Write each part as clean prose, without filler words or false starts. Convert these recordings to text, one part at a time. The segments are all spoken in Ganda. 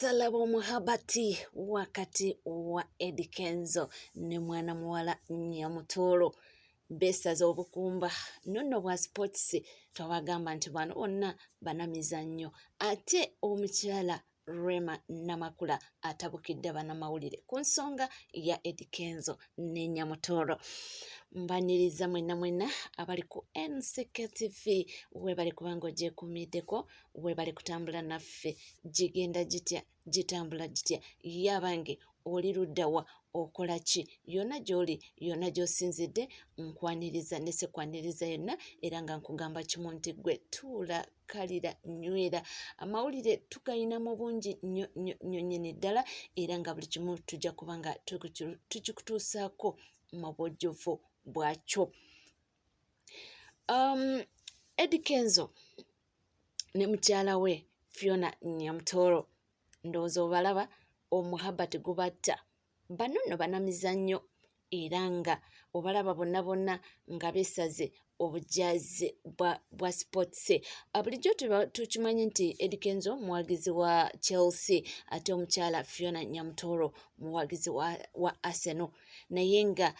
Talaba omuhabati wakati wa Eddie Kenzo ne mwana muwala Nyamutoro besaza obukumba nonno bwa sports twabagamba nti bano bonna banamizannyo ate omukyala Rema Namakula atabukidde banamawulire ku nsonga ya Eddie Kenzo ne Nyamutoro. Mbaniriza mwenna abali ku NCKTV webali kubanga ogyekuumiddeko webali kutambula naffe gigenda gitya gitambula gitya yabange oli luddawa okola ki yonna gy'oli yonna gy'osinzidde nkwaniriza ne sekwaniriza yonna era nga nkugamba kimu nti gwe tuula kalira nywera amawulire tugayina mu bungi nnyo nnyini ddala era nga buli kimu tujja kuba nga tukikutuusaako mu bujjuvu bwakyo. Eddie Kenzo ne mukyala we Fiona Nyamutoro ndowooza obalaba omuhabati gubatta bano nno banamizannyo era nga obalaba bonna nga beesaze obujaze bwa sports. Bulijjo tukimanyi nti Eddie Kenzo muwagizi wa Chelsea ate omukyala Fiona Nyamutoro muwagizi wa Arsenal naye nga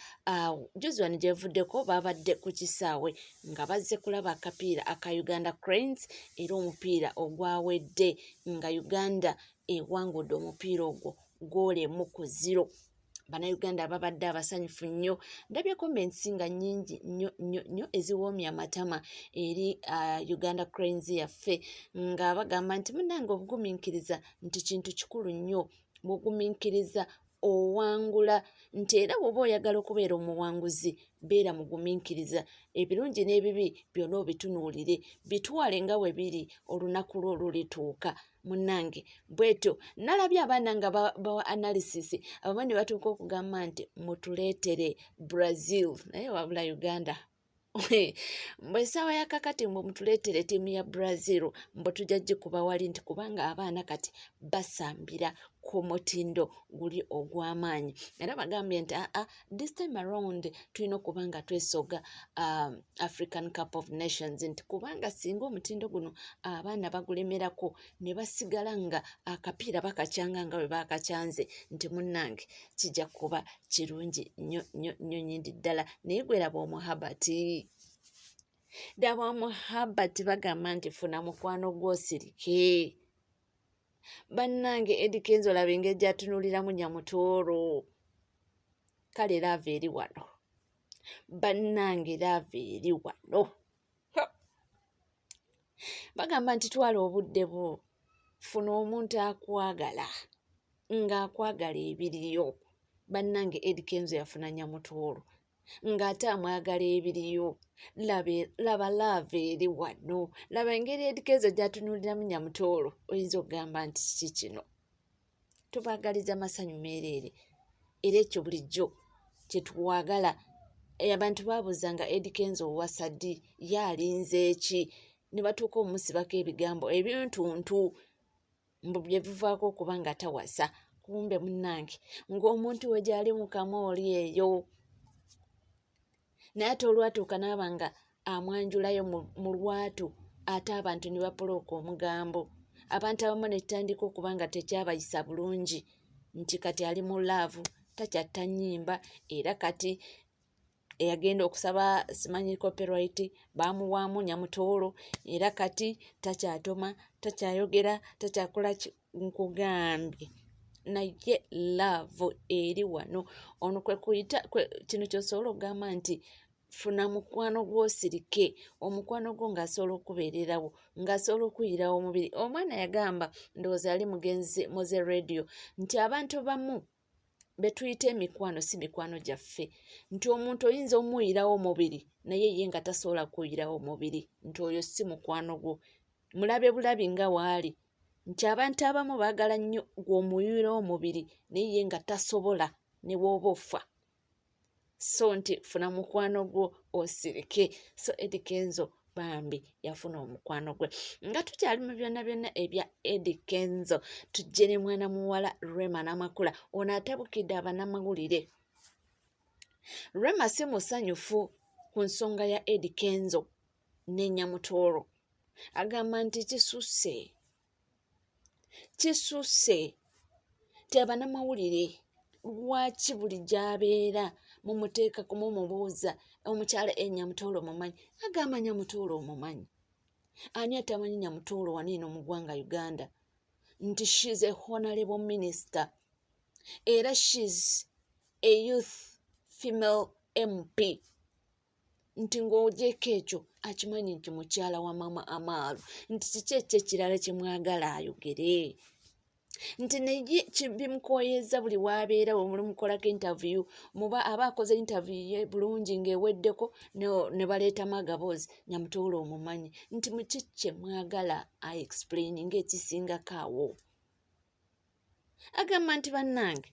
juzi wano gyevuddeko babadde ku kisaawe nga bazze kulaba akapiira aka Uganda Cranes era omupiira ogwawedde nga Uganda ewangudde omupiira ogwo goole 1-0. Bannayuganda babadde abasanyufu nnyo ndabyeko mensinga nnyingi nnyo eziwoomya amatama eri Uganda Cranes yaffe nga bagamba nti munnange obugumiikiriza nti kintu kikulu nnyo bugumiikiriza owangula nti era bw'oba oyagala okubeera omuwanguzi beera mugumiikiriza ebirungi n'ebibi byonna obitunuulire bitwale nga bwe biri olunaku lwo lulituuka. Munnange bwetyo nalabye abaana nga bawa analysis abamu ne batuuka okugamba nti mutuleetere Brazil naye wabula Uganda mbwe essaawa ya kakati mbwe mutuleetere ttiimu ya Brazil mbwe tujja gikuba wali nti kubanga abaana kati basambira ku mutindo guli ogw'amaanyi era bagambye nti this time around tulina okuba nga twesoga African Cup of Nations nti kubanga singa omutindo guno abaana bagulemerako ne basigala nga akapiira bakacyanga nga bwe bakacyanze nti munnange kijja kuba kirungi nnyo nnyindi ddala naye gweraba omuhabati daba omuhabati bagamba nti funa mukwano gw'osirike. Bannange Eddie Kenzo laba engeri gy'atunuuliramu Nyamutoro kale laava eri wano bannange laava eri wano bagamba nti twala obudde bwo funa omuntu akwagala ng'akwagala ebiriyo. Bannange Eddie Kenzo yafuna Nyamutoro ng'ate amwagala ebiriyo laba laava eri wano laba engeri Eddie Kenzo gy'atunuuliramu Nyamutoro oyinza okugamba nti kiki kino. Tubaagaliza masanyu meereere era ekyo bulijjo kye tuwagala. Abantu baabuuzanga Eddie Kenzo owasa ddi yaalinze eki ne batuuka omusibako ebigambo ebintuntu mbu bye bivaako okuba nga tawasa kumbe munnange ng'omuntu we gy'ali mu kamooli eyo naye ate olwatuuka n'aba nga amwanjulayo mu lwatu ate abantu ne bapolooka omugambo abantu abamu ne kitandika okuba nga tekyabayisa bulungi nti kati ali mu laavu takyatta nnyimba era kati eyagenda okusaba simanyi copyright baamuwaamu Nyamutoro era kati takyatoma takyayogera takyakola nkugambye naye laavu eri wano ono kwe kuyita kino ky'osobola okugamba nti funa mukwano gw'osirike omukwano gwo ng'asobola okubeererawo ng'asobola okuyirawo omubiri. Omwana yagamba ndowooza yali mugenzi muze radio nti abantu bamu be tuyita emikwano si mikwano gyaffe nti omuntu oyinza omuyirawo omubiri naye ye nga tasobola kuyirawo omubiri nti oyo si mukwano gwo mulabe bulabi nga waali nti abantu abamu baagala nnyo gw'omuyirawo omubiri naye ye nga tasobola ne bw'oba ofa so nti funa mukwano gwo osirike. So Eddie Kenzo bambi yafuna omukwano gwe nga tukyali mu byonna ebya Eddie Kenzo tujje ne mwana muwala Rema Namakula ono atabukidde abanamawulire. Rema si musanyufu ku nsonga ya Eddie Kenzo ne Nyamutoro agamba nti kisusse Kisusse ti abanamawulire lwaki buli gy'abeera mumuteeka kumumubuuza omukyala Nyamutoolo omumanyi agamba Nyamutoolo omumanyi ani atamanyi Nyamutoolo waniino mu ggwanga Uganda nti she's a honorable minister era she's a youth female MP nti ng'ogyeko ekyo akimanyi nti mukyala wa Mama Amaalu nti kiki ekyo ekirala kye mwagala ayogere nti naye bimukoyeza buli waabeera we muli mukolako interview muba aba akoze interview ye bulungi ng'eweddeko ne baleetamu agaboozi Nyamutoolo omumanyi nti mukiki mwagala explain ng'ekisingako awo agamba nti bannange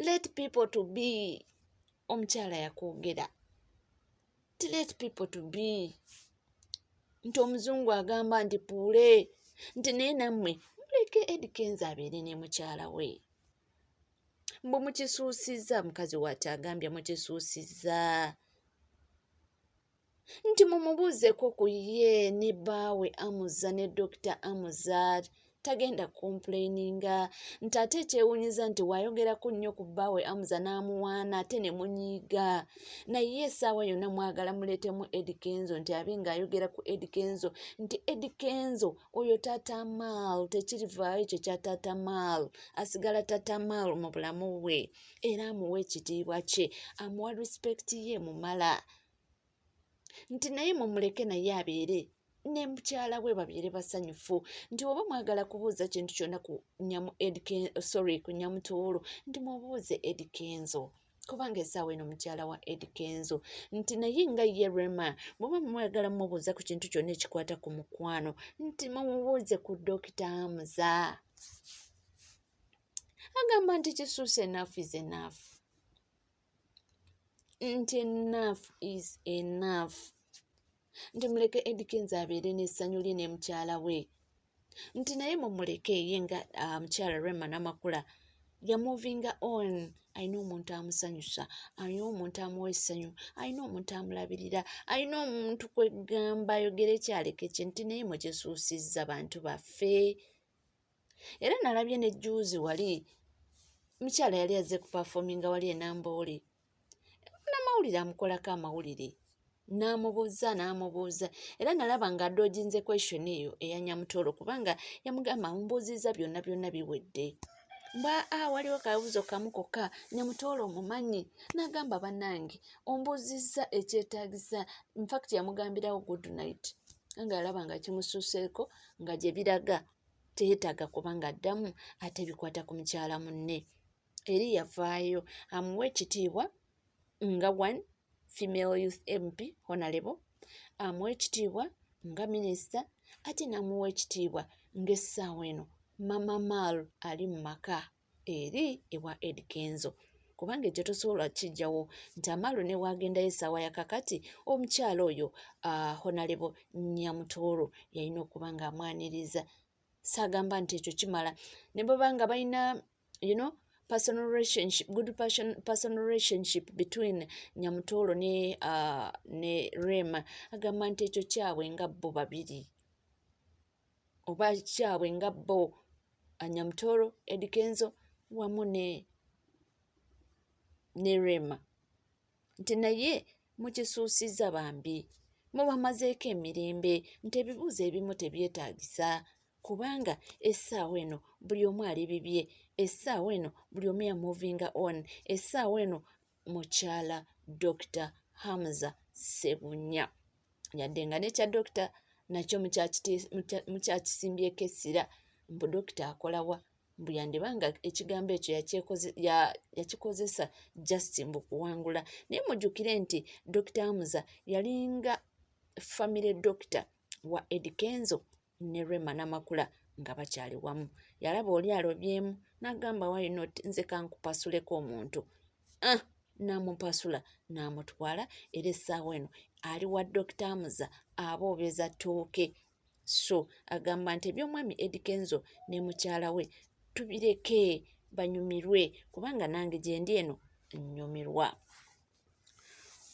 let people to be omukyala yakwogera ti let people to be nti omuzungu agamba nti puule nti naye nammwe muleke Eddy Kenzo abeere ne mukyala we mbu mukisuusizza mukazi wati agambye mukisuusizza nti mumubuuzeko ku ye ne bbaawe Amuza ne Dr. Amuza tagenda complaininga nti ate ekyewunyiza nti wayogeraku nnyo ku bbaawe Amuza n'amuwaana ate ne munyiiga naye essaawa yonna mwagala muleetemu Eddy Kenzo nti abe ng'ayogera ku Eddy Kenzo nti Eddy Kenzo oyo Taata Mal tekirivaayo ekyo kya Taata Mal asigala Taata Mal mu bulamu bwe era amuwa ekitiibwa kye amuwa respect ye mumala nti naye mumuleke naye abeere ne mukyala we babeere basanyufu nti oba mwagala kubuuza kintu kyonna ku Nyamutoolo nti mubuuze Eddy Kenzo kubanga essaawa eno mukyala wa Eddy Kenzo nti naye nga ye Rema bw'oba mwagala mubuuza ku kintu kyonna ekikwata ku mukwano nti mumubuuze ku Dr. Amuza agamba nti kisuuse enough is enough nti enough is enough nti muleke Eddy Kenzo abeere n'essanyu lye ne mukyala we nti naye mumuleke ye nga mukyala Rema Namakula yamuvinga on alina omuntu amusanyusa alina omuntu amuwa essanyu alina omuntu amulabirira alina omuntu kwegamba ayogere kyaleke kye nti naye mukisuusizza bantu baffe era nalabye ne juuzi wali mukyala yali azze kupafominga wali enambooli namawulire amukolako amawulire n'amubuuza era nalaba ng'addooginze question eyo eya Nyamutoolo kubanga yamugamba mumbuuzizza byonna biwedde waliwo kabuuzo kamu kokka Nyamutoolo omumanyi n'agamba bannange ombuuzizza ekyetaagisa infact yamugambirawo good night nga yalaba nga kimusuuseeko nga gye biraga teyeetaaga kubanga addamu ate bikwata ku mukyala munne eri yavaayo amuwa ekitiibwa nga one female youth MP honorable amuwa ekitiibwa nga minisita ate n'amuwa ekitiibwa ng'essaawa eno Mama Mal ali mu maka eri ewa Eddy Kenzo kubanga ekyo tosobola kijjawo nti Amalu ne waagendayo essaawa yakakati omukyala oyo honorable Nyamutoolo yalina okuba ng'amwaniriza saagamba nti ekyo kimala ne baba nga balina personal relationship between Nyamutoolo ne Rema agamba nti ekyo kyabwe nga bo babiri oba kyabwe nga bo Nyamutoolo Eddy Kenzo wamu ne Rema nti naye mukisuusizza bambi mubamazeeko emirembe nti ebibuuzo ebimu tebyetaagisa kubanga essaawa eno buli omu ali bibye essaawa eno buli omu yamuvinga on essaawa eno mukyala Dr. Hamza Ssebunya yadde nga nekya dokita nakyo mukyakisimbyeko essira mbu dokita akolawa mbu yandibanga ekigambo ekyo yakikozesa just mbu kuwangula naye mujjukire nti Dr. Hamza yalinga family doctor wa Eddy Kenzo ne Rema Namakula nga bakyali wamu yalaba oli alobyemu n'agamba why not nze kankupasuleko omuntu n'amupasula n'amutwala era essaawa eno ali wa Dr. Hamza aboobeza ttooke so agamba nti eby'omwami Eddy Kenzo ne mukyala we tubireke banyumirwe kubanga nange gye ndi eno nnyumirwa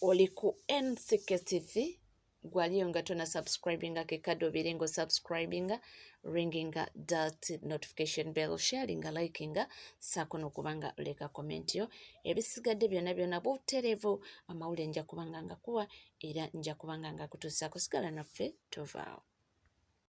oli ku NCK TV gwaliyo nga tona subscribinga kekadde obeere nga osubscribinga, ringinga that notification bell, sharinga, likinga, saako n'okubanga oleka comment yo. Ebisigadde byonna byonna butereevu amawulire nja kubanga ngakuwa era nja kubanga ngakutuusaako. Sigala naffe tovaawo.